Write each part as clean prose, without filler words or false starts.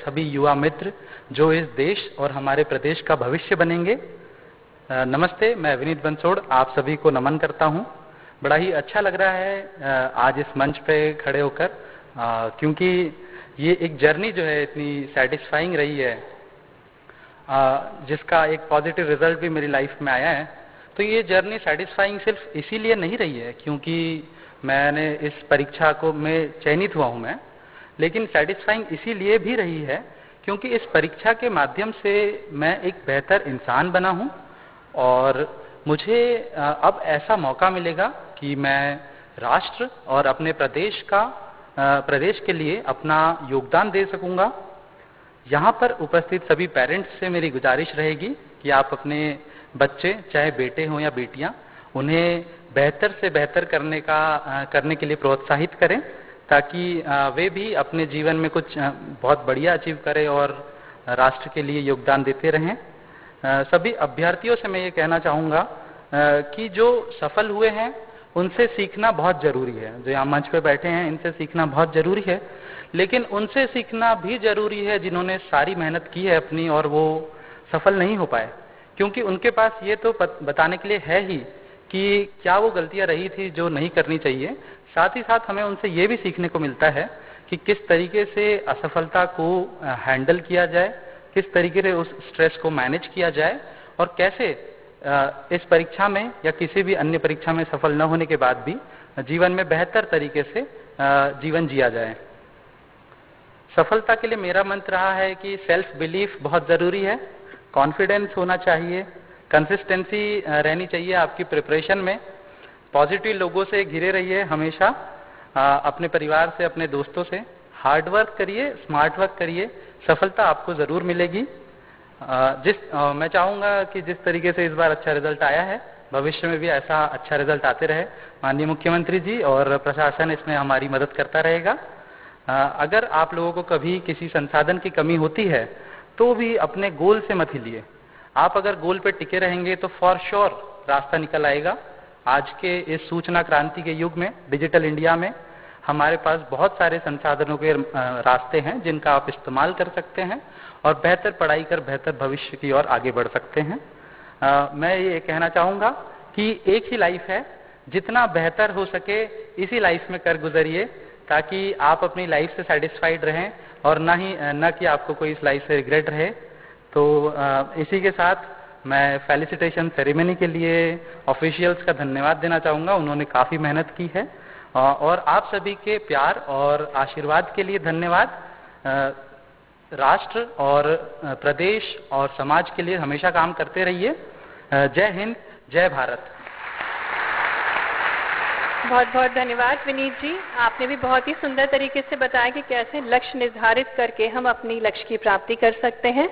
सभी युवा मित्र जो इस देश और हमारे प्रदेश का भविष्य बनेंगे। नमस्ते, मैं विनीत बंसोड़ आप सभी को नमन करता हूं। बड़ा ही अच्छा लग रहा है आज इस मंच पे खड़े होकर, क्योंकि ये एक जर्नी जो है इतनी सेटिस्फाइंग रही है, जिसका एक पॉजिटिव रिजल्ट भी मेरी लाइफ में आया है। तो ये जर्नी सेटिस्फाइंग सिर्फ इसीलिए नहीं रही है क्योंकि मैंने इस परीक्षा को में चयनित हुआ हूं मैं, लेकिन सेटिस्फाइंग इसीलिए भी रही है क्योंकि इस परीक्षा के माध्यम से मैं एक बेहतर इंसान बना हूं और मुझे अब ऐसा मौका मिलेगा कि मैं राष्ट्र और अपने प्रदेश के लिए अपना योगदान दे सकूंगा। यहाँ पर उपस्थित सभी पेरेंट्स से मेरी गुजारिश रहेगी कि आप अपने बच्चे, चाहे बेटे हों या बेटियां, उन्हें बेहतर से बेहतर करने के लिए प्रोत्साहित करें ताकि वे भी अपने जीवन में कुछ बहुत बढ़िया अचीव करें और राष्ट्र के लिए योगदान देते रहें। सभी अभ्यर्थियों से मैं ये कहना चाहूँगा कि जो सफल हुए हैं उनसे सीखना बहुत जरूरी है। जो यहाँ मंच पे बैठे हैं इनसे सीखना बहुत जरूरी है, लेकिन उनसे सीखना भी जरूरी है जिन्होंने सारी मेहनत की है अपनी और वो सफल नहीं हो पाए, क्योंकि उनके पास ये तो बताने के लिए है ही कि क्या वो गलतियां रही थी जो नहीं करनी चाहिए। साथ ही साथ हमें उनसे ये भी सीखने को मिलता है कि किस तरीके से असफलता को हैंडल किया जाए, किस तरीके से उस स्ट्रेस को मैनेज किया जाए और कैसे इस परीक्षा में या किसी भी अन्य परीक्षा में सफल न होने के बाद भी जीवन में बेहतर तरीके से जीवन जिया जाए। सफलता के लिए मेरा मंत्र रहा है कि सेल्फ बिलीफ बहुत जरूरी है, कॉन्फिडेंस होना चाहिए, कंसिस्टेंसी रहनी चाहिए आपकी प्रिपरेशन में, पॉजिटिव लोगों से घिरे रहिए हमेशा, अपने परिवार से, अपने दोस्तों से, हार्ड वर्क करिए, स्मार्ट वर्क करिए, सफलता आपको जरूर मिलेगी। मैं चाहूंगा कि जिस तरीके से इस बार अच्छा रिजल्ट आया है, भविष्य में भी ऐसा अच्छा रिजल्ट आते रहे। माननीय मुख्यमंत्री जी और प्रशासन इसमें हमारी मदद करता रहेगा। अगर आप लोगों को कभी किसी संसाधन की कमी होती है तो भी अपने गोल से मत हिलिए। आप अगर गोल पे टिके रहेंगे तो फॉर श्योर रास्ता निकल आएगा। आज के इस सूचना क्रांति के युग में, डिजिटल इंडिया में, हमारे पास बहुत सारे संसाधनों के रास्ते हैं जिनका आप इस्तेमाल कर सकते हैं और बेहतर पढ़ाई कर बेहतर भविष्य की ओर आगे बढ़ सकते हैं। मैं ये कहना चाहूँगा कि एक ही लाइफ है, जितना बेहतर हो सके इसी लाइफ में कर गुजरिए ताकि आप अपनी लाइफ से सेटिस्फाइड रहें और न कि आपको कोई इस लाइफ से रिग्रेट रहे। तो इसी के साथ मैं फेलिसिटेशन सेरेमनी के लिए ऑफिशियल्स का धन्यवाद देना चाहूँगा। उन्होंने काफ़ी मेहनत की है और आप सभी के प्यार और आशीर्वाद के लिए धन्यवाद। राष्ट्र और प्रदेश और समाज के लिए हमेशा काम करते रहिए। जय हिंद, जय भारत। बहुत बहुत धन्यवाद विनीत जी। आपने भी बहुत ही सुंदर तरीके से बताया कि कैसे लक्ष्य निर्धारित करके हम अपनी लक्ष्य की प्राप्ति कर सकते हैं।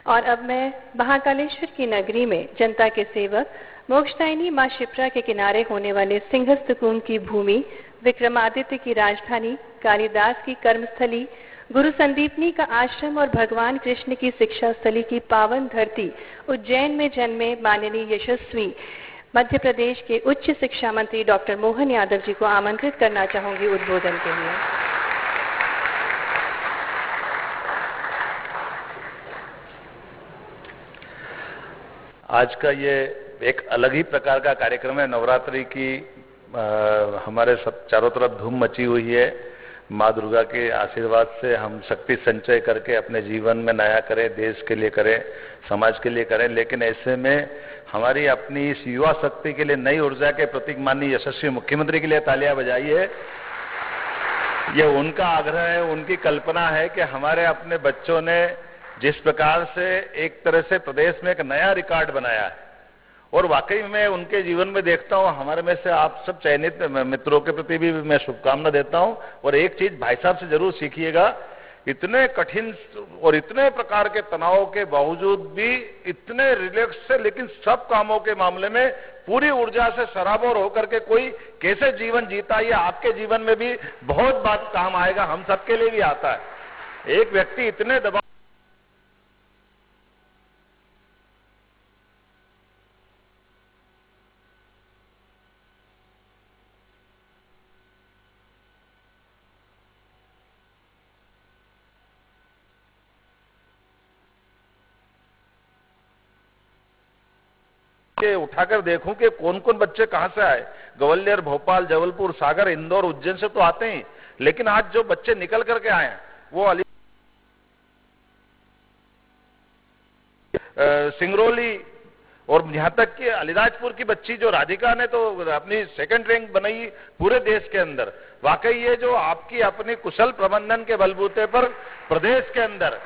और अब मैं महाकालेश्वर की नगरी में जनता के सेवक, मोक्षदायिनी मां शिप्रा के किनारे होने वाले सिंहस्थ कुंड की भूमि, विक्रमादित्य की राजधानी, कालिदास की कर्मस्थली, गुरु संदीपनी का आश्रम और भगवान कृष्ण की शिक्षा स्थली की पावन धरती उज्जैन में जन्मे माननीय यशस्वी मध्य प्रदेश के उच्च शिक्षा मंत्री डॉक्टर मोहन यादव जी को आमंत्रित करना चाहूंगी उद्बोधन के लिए। आज का ये एक अलग ही प्रकार का कार्यक्रम है। नवरात्रि की हमारे सब चारों तरफ धूम मची हुई है। माँ दुर्गा के आशीर्वाद से हम शक्ति संचय करके अपने जीवन में नया करें, देश के लिए करें, समाज के लिए करें। लेकिन ऐसे में हमारी अपनी इस युवा शक्ति के लिए नई ऊर्जा के प्रतीक माननीय यशस्वी मुख्यमंत्री के लिए तालियां बजाइए। ये उनका आग्रह है, उनकी कल्पना है कि हमारे अपने बच्चों ने जिस प्रकार से एक तरह से प्रदेश में एक नया रिकॉर्ड बनाया है, और वाकई में उनके जीवन में देखता हूं, हमारे में से आप सब चयनित मित्रों के प्रति भी मैं शुभकामना देता हूं। और एक चीज भाई साहब से जरूर सीखिएगा, इतने कठिन और इतने प्रकार के तनाव के बावजूद भी इतने रिलैक्स से, लेकिन सब कामों के मामले में पूरी ऊर्जा से सराबोर होकर के कोई कैसे जीवन जीता, ये आपके जीवन में भी बहुत बात काम आएगा, हम सबके लिए भी आता है। एक व्यक्ति इतने दबाव के उठाकर देखूं कि कौन कौन बच्चे कहां से आए। ग्वालियर, भोपाल, जबलपुर, सागर, इंदौर, उज्जैन से तो आते ही, लेकिन आज जो बच्चे निकल करके आए हैं वो सिंगरौली और यहां तक कि अलीराजपुर की बच्ची जो राधिका ने तो अपनी सेकंड रैंक बनाई पूरे देश के अंदर। वाकई ये जो आपकी अपनी कुशल प्रबंधन के बलबूते पर प्रदेश के अंदर,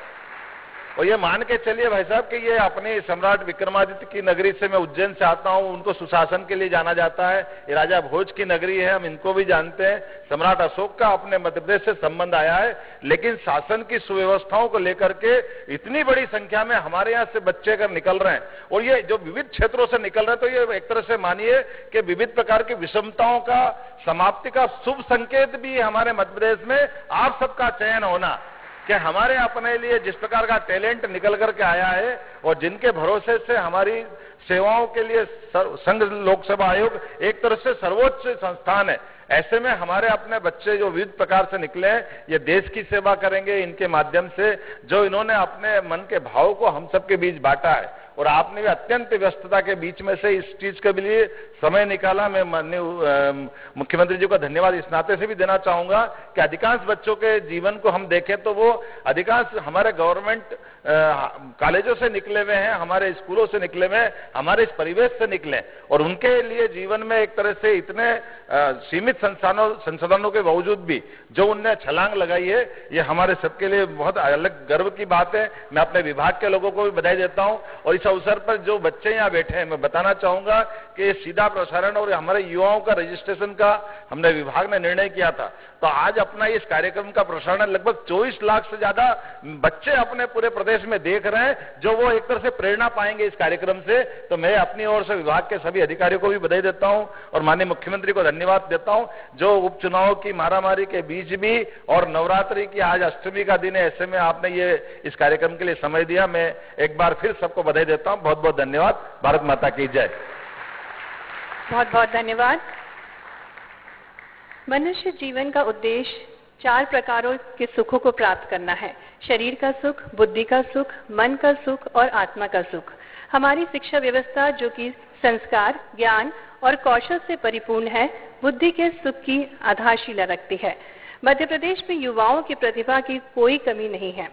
और ये मान के चलिए भाई साहब कि ये अपने सम्राट विक्रमादित्य की नगरी से, मैं उज्जैन से आता हूं, उनको सुशासन के लिए जाना जाता है। ये राजा भोज की नगरी है, हम इनको भी जानते हैं। सम्राट अशोक का अपने मध्य प्रदेश से संबंध आया है, लेकिन शासन की सुव्यवस्थाओं को लेकर के इतनी बड़ी संख्या में हमारे यहां से बच्चे अगर निकल रहे हैं, और ये जो विविध क्षेत्रों से निकल रहे हैं, तो ये एक तरह से मानिए कि विविध प्रकार की विषमताओं का समाप्ति का शुभ संकेत भी हमारे मध्य प्रदेश में आप सबका चयन होना, कि हमारे अपने लिए जिस प्रकार का टैलेंट निकल करके आया है और जिनके भरोसे से हमारी सेवाओं के लिए संघ लोक सेवा आयोग एक तरह से सर्वोच्च संस्थान है, ऐसे में हमारे अपने बच्चे जो विविध प्रकार से निकले हैं, ये देश की सेवा करेंगे। इनके माध्यम से जो इन्होंने अपने मन के भाव को हम सबके बीच बांटा है, और आपने भी अत्यंत व्यस्तता के बीच में से इस चीज के लिए समय निकाला। मैं माननीय मुख्यमंत्री जी को धन्यवाद इस नाते से भी देना चाहूंगा कि अधिकांश बच्चों के जीवन को हम देखें तो वो अधिकांश हमारे गवर्नमेंट कॉलेजों से निकले हुए हैं, हमारे स्कूलों से निकले हुए हैं, हमारे इस परिवेश से निकले, और उनके लिए जीवन में एक तरह से इतने सीमित संसाधनों के बावजूद भी जो उनने छलांग लगाई है, ये हमारे सबके लिए बहुत अलग गर्व की बात है। मैं अपने विभाग के लोगों को भी बधाई देता हूं, और इस अवसर पर जो बच्चे यहाँ बैठे हैं, मैं बताना चाहूंगा कि सीधा प्रसारण और हमारे युवाओं का रजिस्ट्रेशन का हमने विभाग ने निर्णय किया था, तो आज अपना इस कार्यक्रम का प्रसारण लगभग 24 लाख से ज्यादा बच्चे अपने पूरे प्रदेश में देख रहे हैं, जो वो एक तरह से प्रेरणा पाएंगे इस कार्यक्रम से। तो मैं अपनी ओर से विभाग के सभी अधिकारियों को भी बधाई देता हूं और माननीय मुख्यमंत्री को धन्यवाद देता हूं, जो उपचुनाव की मारामारी के बीच भी और नवरात्रि की आज अष्टमी का दिन है, ऐसे में आपने ये इस कार्यक्रम के लिए समय दिया। मैं एक बार फिर सबको बधाई देता हूं। बहुत बहुत धन्यवाद। भारत माता की जय। बहुत बहुत धन्यवाद। मनुष्य जीवन का उद्देश्य 4 प्रकारों के सुखों को प्राप्त करना है: शरीर का सुख, बुद्धि का सुख, मन का सुख और आत्मा का सुख। हमारी शिक्षा व्यवस्था जो कि संस्कार, ज्ञान और कौशल से परिपूर्ण है, बुद्धि के सुख की आधारशिला रखती है। मध्य प्रदेश में युवाओं की प्रतिभा की कोई कमी नहीं है।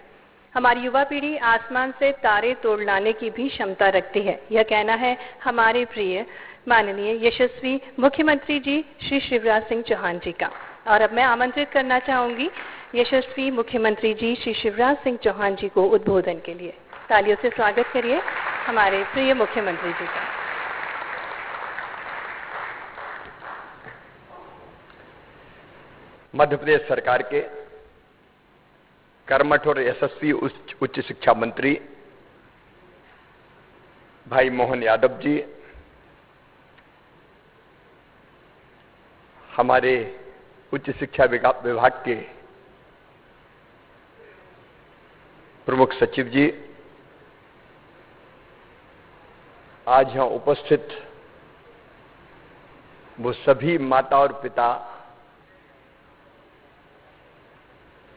हमारी युवा पीढ़ी आसमान से तारे तोड़ लाने की भी क्षमता रखती है। यह कहना है हमारे प्रिय माननीय यशस्वी मुख्यमंत्री जी श्री शिवराज सिंह चौहान जी का। और अब मैं आमंत्रित करना चाहूंगी यशस्वी मुख्यमंत्री जी श्री शिवराज सिंह चौहान जी को उद्बोधन के लिए। तालियों से स्वागत करिए हमारे प्रिय मुख्यमंत्री जी का। मध्य प्रदेश सरकार के कर्मठ और यशस्वी उच्च शिक्षा मंत्री भाई मोहन यादव जी, हमारे उच्च शिक्षा विभाग के प्रमुख सचिव जी, आज यहां उपस्थित वो सभी माता और पिता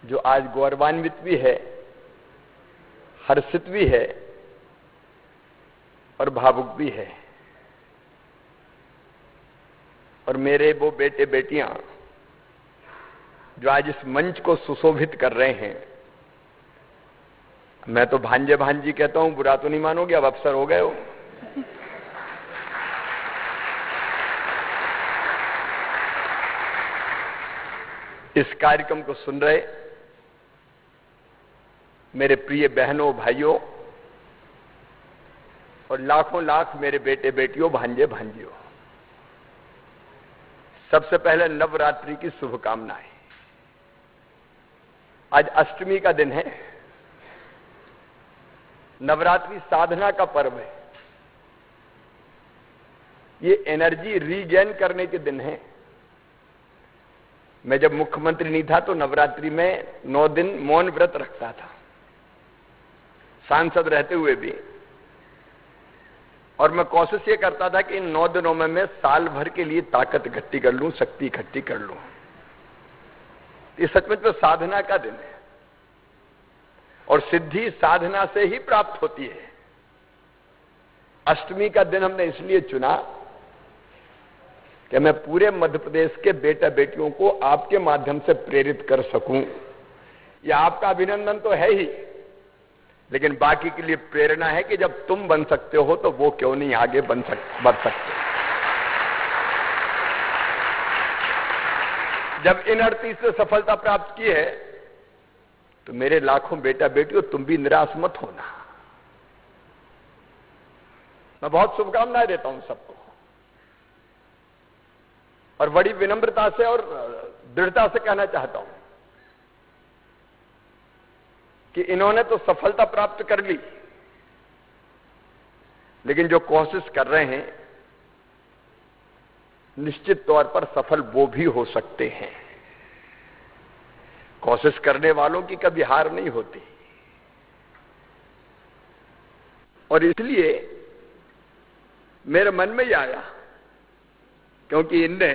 जो आज गौरवान्वित भी है, हर्षित भी है और भावुक भी है, और मेरे वो बेटे बेटियां जो आज इस मंच को सुशोभित कर रहे हैं। मैं तो भांजे भांजी कहता हूं, बुरा तो नहीं मानोगे, अब अफसर हो गए हो। इस कार्यक्रम को सुन रहे मेरे प्रिय बहनों भाइयों और लाखों लाख मेरे बेटे बेटियों, भांजे भांजियों, सबसे पहले नवरात्रि की शुभकामनाएं। आज अष्टमी का दिन है। नवरात्रि साधना का पर्व है। ये एनर्जी रीगेन करने के दिन है। मैं जब मुख्यमंत्री नहीं था तो नवरात्रि में 9 दिन मौन व्रत रखता था, सांसद रहते हुए भी, और मैं कोशिश ये करता था कि इन 9 दिनों में मैं साल भर के लिए ताकत इकट्ठी कर लूं, शक्ति इकट्ठी कर लूं। ये सचमुच में साधना का दिन है, और सिद्धि साधना से ही प्राप्त होती है। अष्टमी का दिन हमने इसलिए चुना कि मैं पूरे मध्य प्रदेश के बेटा बेटियों को आपके माध्यम से प्रेरित कर सकूं। यह आपका अभिनंदन तो है ही, लेकिन बाकी के लिए प्रेरणा है कि जब तुम बन सकते हो तो वो क्यों नहीं आगे बढ़ सकते। जब इन 38 से सफलता प्राप्त की है तो मेरे लाखों बेटा बेटियों तुम भी निराश मत होना। मैं बहुत शुभकामनाएं देता हूं सबको और बड़ी विनम्रता से और दृढ़ता से कहना चाहता हूं कि इन्होंने तो सफलता प्राप्त कर ली, लेकिन जो कोशिश कर रहे हैं निश्चित तौर पर सफल वो भी हो सकते हैं। कोशिश करने वालों की कभी हार नहीं होती और इसलिए मेरे मन में ही आया, क्योंकि इनने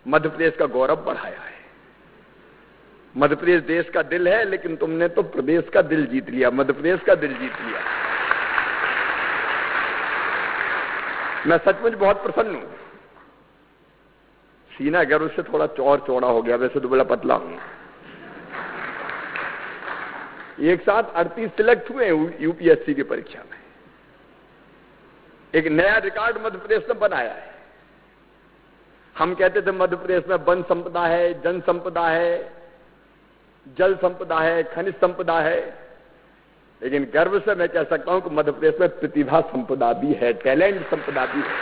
मध्य प्रदेश का गौरव बढ़ाया है। मध्य प्रदेश देश का दिल है, लेकिन तुमने तो प्रदेश का दिल जीत लिया, मध्य प्रदेश का दिल जीत लिया। मैं सचमुच बहुत प्रसन्न हूं। सीना गर्व से थोड़ा चौड़ा हो गया, वैसे तो बड़ा पतला हूं। एक साथ 38 सिलेक्ट हुए यूपीएससी की परीक्षा में। एक नया रिकॉर्ड मध्य प्रदेश ने बनाया है। हम कहते थे मध्य प्रदेश में वन संपदा है, जन संपदा है, जल संपदा है, खनिज संपदा है, लेकिन गर्व से मैं कह सकता हूं कि मध्य प्रदेश में प्रतिभा संपदा भी है, टैलेंट संपदा भी है।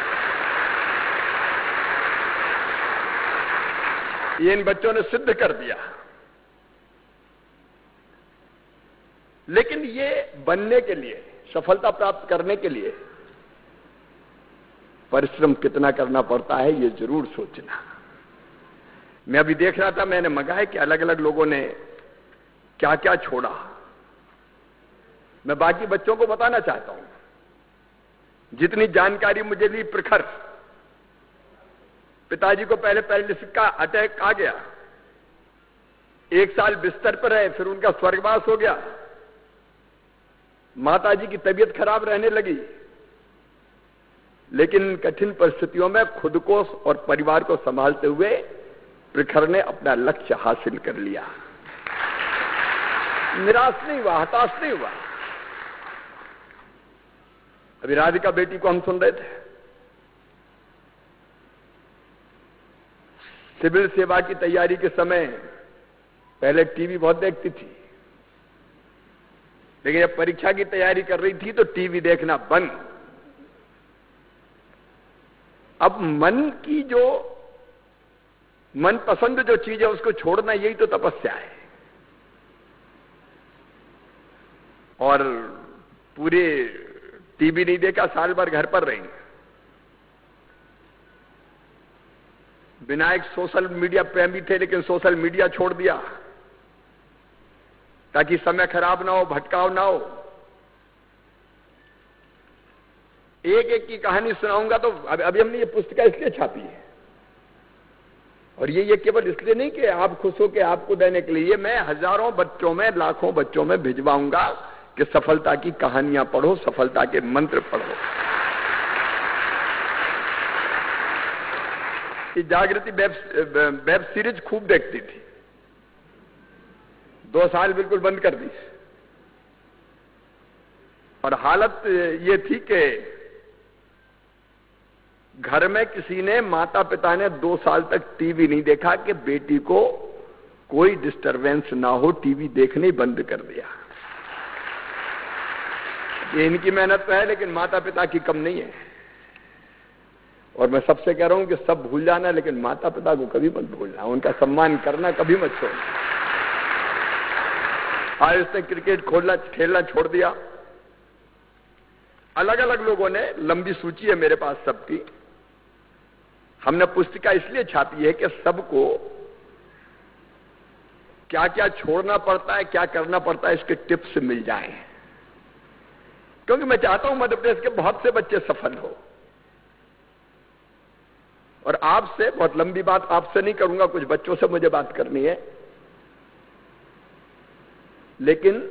ये इन बच्चों ने सिद्ध कर दिया। लेकिन ये बनने के लिए, सफलता प्राप्त करने के लिए परिश्रम कितना करना पड़ता है ये जरूर सोचना। मैं अभी देख रहा था, मैंने मंगाया कि अलग अलग लोगों ने क्या क्या छोड़ा। मैं बाकी बच्चों को बताना चाहता हूं। जितनी जानकारी मुझे ली प्रखर, पिताजी को पहले पैरालिसिस का अटैक आ गया, 1 साल बिस्तर पर रहे, फिर उनका स्वर्गवास हो गया। माताजी की तबीयत खराब रहने लगी, लेकिन कठिन परिस्थितियों में खुद को और परिवार को संभालते हुए प्रखर ने अपना लक्ष्य हासिल कर लिया। निराश नहीं हुआ, हताश नहीं हुआ। अभी राधिका बेटी को हम सुन रहे थे, सिविल सेवा की तैयारी के समय पहले टीवी बहुत देखती थी, लेकिन जब परीक्षा की तैयारी कर रही थी तो टीवी देखना बंद। अब मन की जो मनपसंद जो चीज है उसको छोड़ना, यही तो तपस्या है। और पूरे टीवी नहीं देखा, साल भर घर पर रहेंगे। विनायक सोशल मीडिया प्रेमी थे, लेकिन सोशल मीडिया छोड़ दिया ताकि समय खराब ना हो, भटकाव ना हो। एक एक की कहानी सुनाऊंगा। तो अभी हमने ये पुस्तिका इसलिए छापी है, और ये केवल इसलिए नहीं कि आप खुश हो के आपको देने के लिए, मैं हजारों बच्चों में, लाखों बच्चों में भिजवाऊंगा कि सफलता की कहानियां पढ़ो, सफलता के मंत्र पढ़ो। ये जागृति वेब सीरीज खूब देखती थी, 2 साल बिल्कुल बंद कर दी। और हालत ये थी कि घर में किसी ने, माता पिता ने 2 साल तक टीवी नहीं देखा कि बेटी को कोई डिस्टरबेंस ना हो, टीवी देखने ही बंद कर दिया। ये इनकी मेहनत तो है, लेकिन माता पिता की कम नहीं है। और मैं सबसे कह रहा हूं कि सब भूल जाना, लेकिन माता पिता को कभी मत भूलना, उनका सम्मान करना कभी मत छोड़ना। आज उसने क्रिकेट खेलना छोड़ दिया। अलग अलग लोगों ने, लंबी सूची है मेरे पास सबकी। हमने पुस्तिका इसलिए छापी है कि सबको क्या क्या छोड़ना पड़ता है, क्या करना पड़ता है, इसके टिप्स मिल जाएं। क्योंकि मैं चाहता हूं मध्य प्रदेश के बहुत से बच्चे सफल हो। और आपसे, बहुत लंबी बात आपसे नहीं करूंगा, कुछ बच्चों से मुझे बात करनी है, लेकिन